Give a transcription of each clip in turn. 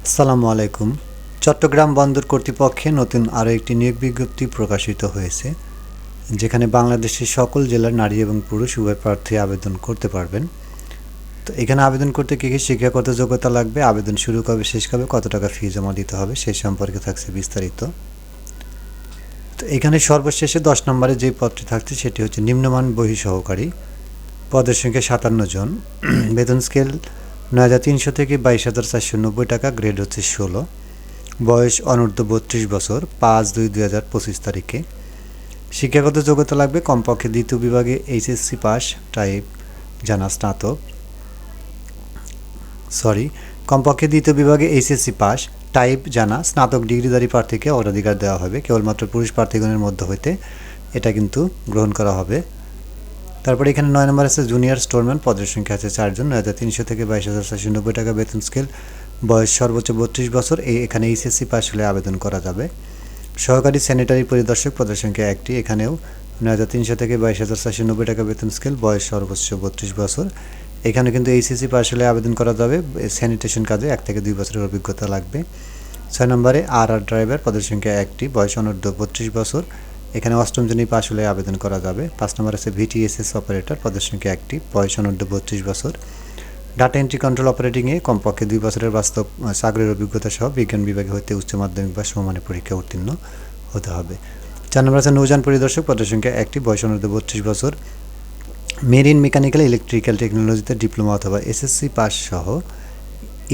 আসসালামু আলাইকুম। চট্টগ্রাম বন্দর কর্তৃপক্ষে নতুন আরও একটি নিয়োগ বিজ্ঞপ্তি প্রকাশিত হয়েছে, যেখানে বাংলাদেশের সকল জেলার নারী এবং পুরুষ উভয় প্রার্থী আবেদন করতে পারবেন। তো এখানে আবেদন করতে কী কী শিক্ষাগত যোগ্যতা লাগবে, আবেদন শুরু কবে শেষ কবে, কত টাকা ফি জমা দিতে হবে সেই সম্পর্কে থাকছে বিস্তারিত। তো এখানে সর্বশেষে 10 নম্বরে যে পদটি থাকছে সেটি হচ্ছে নিম্নমান বহি সহকারী, পদের সংখ্যা 57 জন, বেতন স্কেল 9,300 থেকে 22,490 টাকা, গ্রেড হচ্ছে 16, বয়স অনূর্ধ্ব 32 বছর, 5/2/2025 তারিখে। শিক্ষাগত যোগ্যতা লাগবে কমপক্ষে দ্বিতীয় বিভাগে এইচএসসি পাস, টাইপ জানা স্নাতক, কমপক্ষে দ্বিতীয় বিভাগে এইচএসসি পাস, টাইপ জানা স্নাতক ডিগ্রিধারী প্রার্থীকে অগ্রাধিকার দেওয়া হবে। কেবলমাত্র পুরুষ প্রার্থীগণের মধ্যে হইতে এটা কিন্তু গ্রহণ করা হবে। তারপরে এখানে 9 নম্বর আছে জুনিয়র স্টোরম্যান, পদের সংখ্যা আছে 4 জন, 9,300 থেকে 22,490 টাকা বেতন স্কেল, বয়স সর্বোচ্চ 32 বছর, এখানে এইচএসসি পাস হলে আবেদন করা যাবে। সহকারী স্যানিটারি পরিদর্শক, পদের সংখ্যা 1টি, এখানেও 9,300 থেকে 22,490 টাকা বেতন স্কেল, বয়স সর্বোচ্চ 32 বছর, এখানে কিন্তু এইচএসসি পাস হলে আবেদন করা যাবে। স্যানিটেশন কাজে 1 থেকে 2 বছরের অভিজ্ঞতা লাগবে। 6 নম্বরে ড্রাইভার, পদের সংখ্যা 1টি, বয়স অনূর্ধ্ব 32 বছর, এখানে 8ম শ্রেণী পাস হলে আবেদন করা যাবে। 5 নম্বর আছে ভিটিএসএস অপারেটর, পদের সংখ্যা 1টি, বয়স অনূর্ধ্ব 32 বছর, ডাটা এন্ট্রি কন্ট্রোল অপারেটিংয়ে কমপক্ষে 2 বছরের বাস্তব চাকরির অভিজ্ঞতা সহ বিজ্ঞান বিভাগে হতে উচ্চ মাধ্যমিক বা সমমানের পরীক্ষা উত্তীর্ণ হতে হবে। 4 নম্বর আছে নৌযান পরিদর্শক, পদের সংখ্যা 1টি, বয়স অনূর্ধ্ব 32 বছর, মেরিন মেকানিক্যাল ইলেকট্রিক্যাল টেকনোলজিতে ডিপ্লোমা অথবা এসএসসি পাস সহ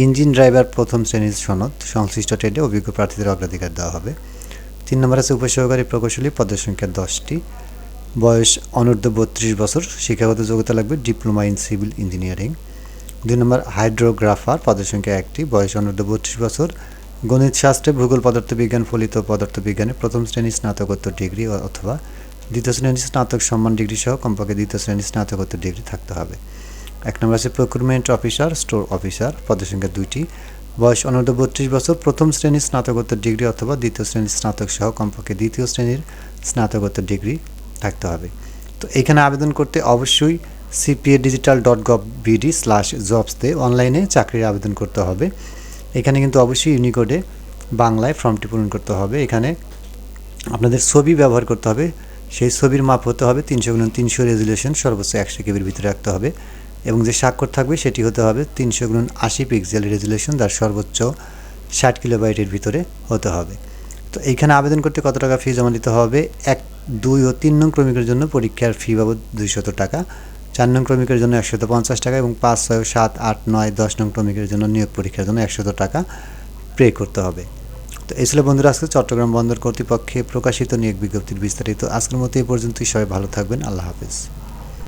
ইঞ্জিন ড্রাইভার 1ম শ্রেণীর সনদ, সংশ্লিষ্ট ট্রেডে অভিজ্ঞ প্রার্থীদের অগ্রাধিকার দেওয়া হবে। 3 নম্বর আছে উপসহকারী প্রকৌশলী, পদের সংখ্যা 10টি, বয়স অনূর্ধ্ব 32 বছর, শিক্ষাগত যোগ্যতা লাগবে ডিপ্লোমা ইন সিভিল ইঞ্জিনিয়ারিং। 2 নম্বর হাইড্রোগ্রাফার, পদের সংখ্যা 1টি, বয়স অনূর্ধ্ব 32 বছর, গণিত শাস্ত্রে ভূগোল পদার্থবিজ্ঞান ফলিত পদার্থবিজ্ঞানে 1ম শ্রেণীর স্নাতকোত্তর ডিগ্রি অথবা 2য় শ্রেণীর স্নাতক সম্মান ডিগ্রি সহ কমপক্ষে 2য় শ্রেণীর স্নাতকোত্তর ডিগ্রি থাকতে হবে। 1 নম্বর আছে প্রক্রিউরমেন্ট অফিসার, স্টোর অফিসার, পদের সংখ্যা 2টি, বয়স অনূর্ধ্ব 32 বছর, 1ম শ্রেণীর স্নাতকোত্তর ডিগ্রি অথবা 2য় শ্রেণীর স্নাতক সহ কমপক্ষে 2য় শ্রেণীর স্নাতকোত্তর ডিগ্রি থাকতে হবে। তো এখানে আবেদন করতে অবশ্যই cpa.digital.gov.bd/jobs-তে অনলাইনে চাকরির আবেদন করতে হবে। এখানে কিন্তু অবশ্যই ইউনিকোডে বাংলায় ফর্মটি পূরণ করতে হবে। এখানে আপনাদের ছবি ব্যবহার করতে হবে, সেই ছবির মাপ হতে হবে 300x300 রেজুলেশন, সর্বোচ্চ 100 কেবির ভিতরে রাখতে হবে, এবং যে স্বাক্ষর থাকবে সেটি হতে হবে 300x80 পিক্সেল রেজুলেশন, যার সর্বোচ্চ 60 কিলোবাইটের ভিতরে হতে হবে। তো এইখানে আবেদন করতে কত টাকা ফি জমা দিতে হবে? 1, 2 ও 3 নং ক্রমিকের জন্য পরীক্ষার ফি বাবদ 200 টাকা, 4 নং ক্রমিকের জন্য 150 টাকা এবং 5, 6, 7, 8, 9, 10 নং ক্রমিকের জন্য নিয়োগ পরীক্ষার জন্য 100 টাকা পে করতে হবে। তো এই ছিল বন্ধুরা আজকে চট্টগ্রাম বন্দর কর্তৃপক্ষে প্রকাশিত নিয়োগ বিজ্ঞপ্তির বিস্তারিত। আজকের মতো এই পর্যন্তই। সবাই ভালো থাকবেন। আল্লাহ হাফেজ।